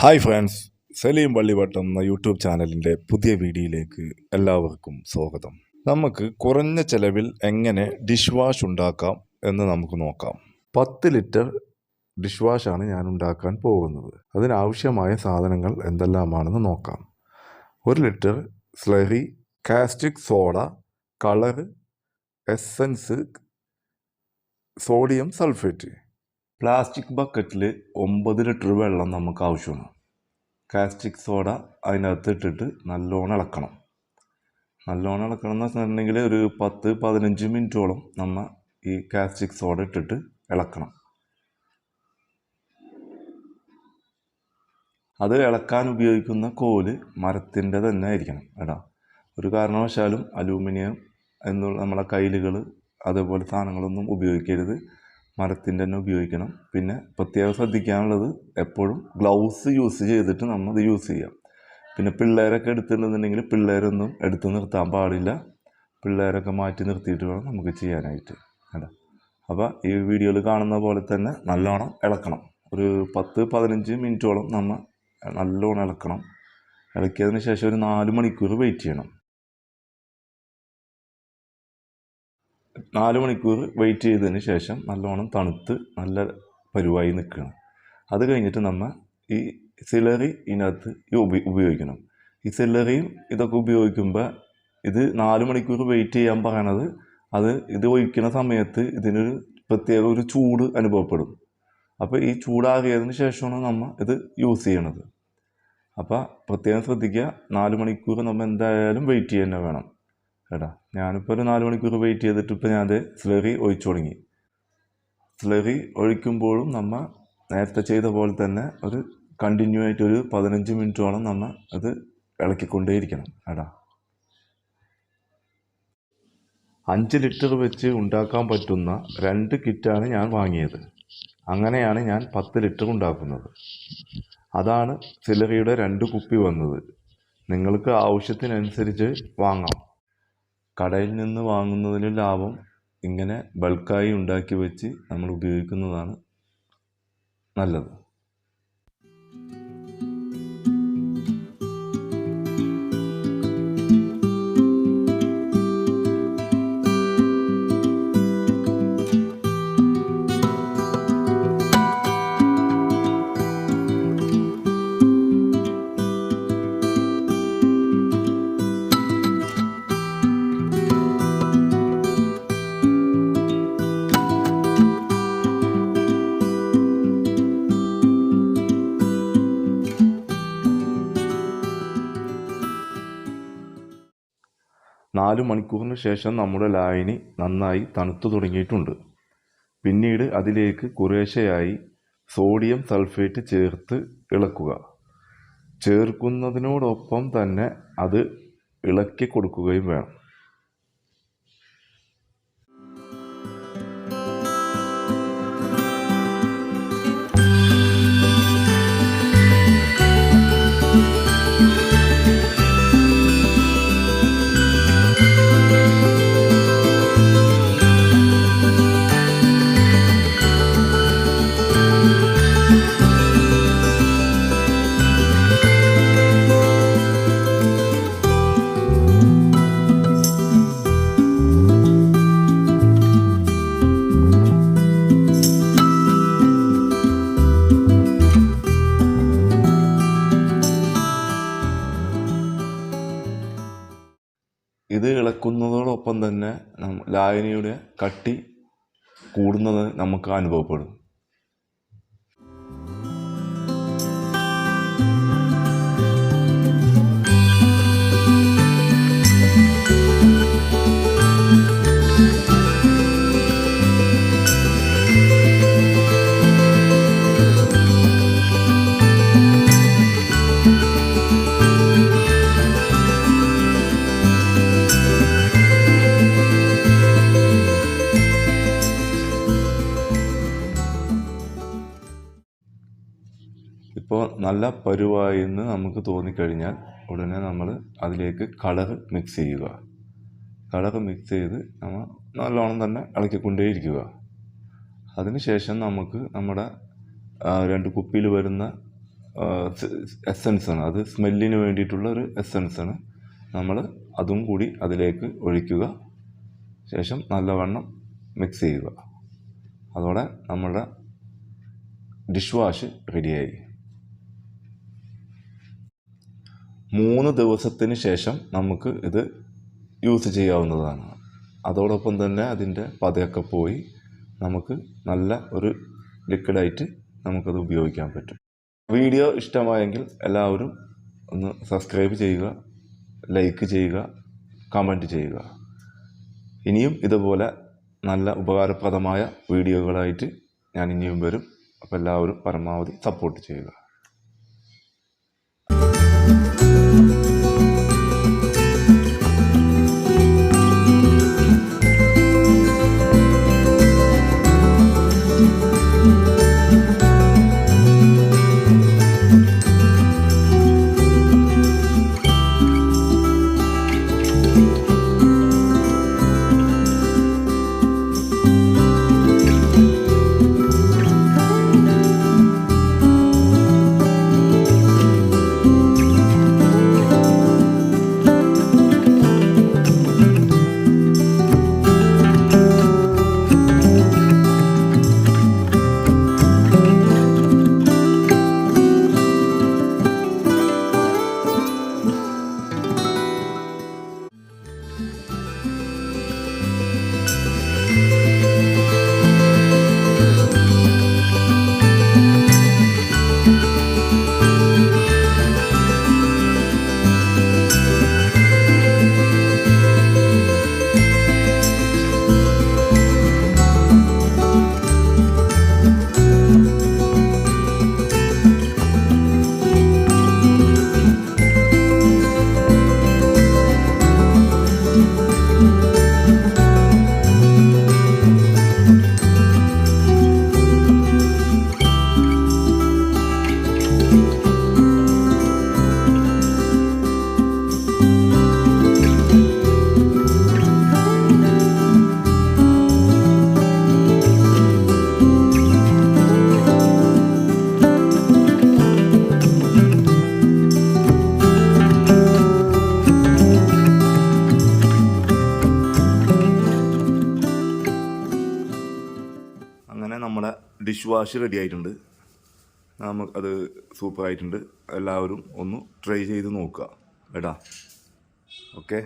Hi friends, Saleem Vallivattam എന്ന YouTube ചാനലിൻ്റെ പുതിയ വീഡിയോയിലേക്ക് എല്ലാവർക്കും സ്വാഗതം. നമുക്ക് കുറഞ്ഞ ചെലവിൽ എങ്ങനെ ഡിഷ് വാഷ് ഉണ്ടാക്കാം എന്ന് നമുക്ക് നോക്കാം. 10 ലിറ്റർ ഡിഷ് വാഷാണ് ഞാൻ ഉണ്ടാക്കാൻ പോകുന്നത്. അതിനാവശ്യമായ സാധനങ്ങൾ എന്തെല്ലാമാണെന്ന് നോക്കാം. 1 litre slurry, caustic soda, colour, essence, sodium sulphate. Plastic ബക്കറ്റിൽ 9 ലിറ്റർ വെള്ളം നമുക്ക് ആവശ്യമാണ്. കാസ്റ്റിക് സോഡ അതിനകത്ത് ഇട്ടിട്ട് നല്ലോണം ഇളക്കണം. നല്ലോണം ഇളക്കണം എന്ന് വെച്ചിട്ടുണ്ടെങ്കിൽ ഒരു 10-15 മിനിറ്റോളം നമ്മൾ ഈ കാസ്റ്റിക് സോഡ ഇട്ടിട്ട് ഇളക്കണം. അത് ഇളക്കാൻ ഉപയോഗിക്കുന്ന കോല് മരത്തിൻ്റെ തന്നെ ആയിരിക്കണം കേട്ടോ. ഒരു കാരണവശാലും അലൂമിനിയം എന്നുള്ള നമ്മളെ കയ്യിലുകൾ അതേപോലെ സാധനങ്ങളൊന്നും ഉപയോഗിക്കരുത്. മരത്തിൻ്റെ തന്നെ ഉപയോഗിക്കണം. പിന്നെ പ്രത്യേകം ശ്രദ്ധിക്കാനുള്ളത് എപ്പോഴും ഗ്ലൗസ് യൂസ് ചെയ്തിട്ട് നമ്മൾ ഇത് യൂസ് ചെയ്യാം. പിന്നെ പിള്ളേരൊക്കെ എടുത്തിട്ടുണ്ടെന്നുണ്ടെങ്കിൽ പിള്ളേരൊന്നും എടുത്ത് നിർത്താൻ പാടില്ല. പിള്ളേരൊക്കെ മാറ്റി നിർത്തിയിട്ട് വേണം നമുക്ക് ചെയ്യാനായിട്ട് കേട്ടോ. അപ്പോൾ ഈ വീഡിയോയിൽ കാണുന്ന പോലെ തന്നെ നല്ലോണം ഇളക്കണം. ഒരു 10-15 മിനിറ്റോളം നമ്മൾ നല്ലോണം ഇളക്കണം. ഇളക്കിയതിന് ശേഷം ഒരു 4 മണിക്കൂർ വെയിറ്റ് ചെയ്യണം. 4 മണിക്കൂർ വെയിറ്റ് ചെയ്തതിന് ശേഷം നല്ലോണം തണുത്ത് നല്ല പരുവായി നിൽക്കണം. അത് കഴിഞ്ഞിട്ട് നമ്മൾ ഈ സിലറി ഇതിനകത്ത് ഉപയോഗിക്കണം. ഈ സിലറിയും ഇതൊക്കെ ഉപയോഗിക്കുമ്പോൾ ഇത് 4 മണിക്കൂർ വെയിറ്റ് ചെയ്യാൻ പറയണത് ഇത് ഒഴിക്കുന്ന സമയത്ത് ഇതിനൊരു പ്രത്യേക ഒരു ചൂട് അനുഭവപ്പെടും. അപ്പോൾ ഈ ചൂടാറിയതിന് ശേഷമാണ് നമ്മൾ ഇത് യൂസ് ചെയ്യണത്. അപ്പോൾ പ്രത്യേകം ശ്രദ്ധിക്കുക, 4 മണിക്കൂർ നമ്മൾ എന്തായാലും വെയിറ്റ് ചെയ്യുക തന്നെ വേണം കേട്ടോ. ഞാനിപ്പോൾ ഒരു 4 മണിക്കൂർ വെയിറ്റ് ചെയ്തിട്ട് ഇപ്പോൾ ഞാൻ സ്ലറി ഒഴിച്ചു തുടങ്ങി. സ്ലറി ഒഴിക്കുമ്പോഴും നമ്മൾ നേരത്തെ ചെയ്ത പോലെ തന്നെ ഒരു കണ്ടിന്യൂ ആയിട്ട് ഒരു 15 മിനിറ്റോളം നമ്മൾ അത് ഇളക്കിക്കൊണ്ടേയിരിക്കണം കേട്ടോ. 5 ലിറ്റർ വെച്ച് ഉണ്ടാക്കാൻ പറ്റുന്ന 2 കിറ്റാണ് ഞാൻ വാങ്ങിയത്. അങ്ങനെയാണ് ഞാൻ 10 ലിറ്റർ ഉണ്ടാക്കുന്നത്. അതാണ് സിലറിയുടെ 2 കുപ്പി വന്നത്. നിങ്ങൾക്ക് ആവശ്യത്തിനനുസരിച്ച് വാങ്ങാം. കടയിൽ നിന്ന് വാങ്ങുന്നതിന് ലാഭം ഇങ്ങനെ ബൾക്കായി ഉണ്ടാക്കി വെച്ച് നമ്മൾ ഉപയോഗിക്കുന്നതാണ് നല്ലത്. നാല് മണിക്കൂറിന് ശേഷം നമ്മുടെ ലായനി നന്നായി തണുത്തു തുടങ്ങിയിട്ടുണ്ട്. പിന്നീട് അതിലേക്ക് കുറേശ്ശെയായി സോഡിയം സൾഫേറ്റ് ചേർത്ത് ഇളക്കുക. ചേർക്കുന്നതിനോടൊപ്പം തന്നെ അത് ഇളക്കി കൊടുക്കുകയും വേണം. ഇത് ഇളക്കുന്നതോടൊപ്പം തന്നെ ലായനിയുടെ കട്ടി കൂടുന്നത് നമുക്ക് അനുഭവപ്പെടും. ഇപ്പോൾ നല്ല പരുവായി എന്ന് നമുക്ക് തോന്നിക്കഴിഞ്ഞാൽ ഉടനെ നമ്മൾ അതിലേക്ക് കളർ മിക്സ് ചെയ്യുക. കളർ മിക്സ് ചെയ്ത് നമ്മൾ നല്ലോണം തന്നെ ഇളക്കിക്കൊണ്ടേയിരിക്കുക. അതിനുശേഷം നമുക്ക് നമ്മുടെ 2 കുപ്പിയിൽ വരുന്ന എസൻസാണ്, അത് സ്മെല്ലിന് വേണ്ടിയിട്ടുള്ള ഒരു എസൻസാണ്. നമ്മൾ അതും കൂടി അതിലേക്ക് ഒഴിക്കുക. ശേഷം നല്ലവണ്ണം മിക്സ് ചെയ്യുക. അതോടെ നമ്മുടെ ഡിഷ് വാഷ് റെഡിയായി. 3 ദിവസത്തിന് ശേഷം നമുക്ക് ഇത് യൂസ് ചെയ്യാവുന്നതാണ്. അതോടൊപ്പം തന്നെ അതിൻ്റെ പതയൊക്കെ പോയി നമുക്ക് നല്ല ഒരു ലിക്വിഡായിട്ട് നമുക്കത് ഉപയോഗിക്കാൻ പറ്റും. വീഡിയോ ഇഷ്ടമായെങ്കിൽ എല്ലാവരും ഒന്ന് സബ്സ്ക്രൈബ് ചെയ്യുക, ലൈക്ക് ചെയ്യുക, കമൻറ്റ് ചെയ്യുക. ഇനിയും ഇതുപോലെ നല്ല ഉപകാരപ്രദമായ വീഡിയോകളായിട്ട് ഞാൻ ഇനിയും വരും. അപ്പോൾ എല്ലാവരും പരമാവധി സപ്പോർട്ട് ചെയ്യുക. അങ്ങനെ നമ്മുടെ ഡിഷ് വാഷ് റെഡി ആയിട്ടുണ്ട്. അത് സൂപ്പറായിട്ടുണ്ട്. എല്ലാവരും ഒന്ന് ട്രൈ ചെയ്ത് നോക്കുക കേട്ടോ. ഓക്കെ.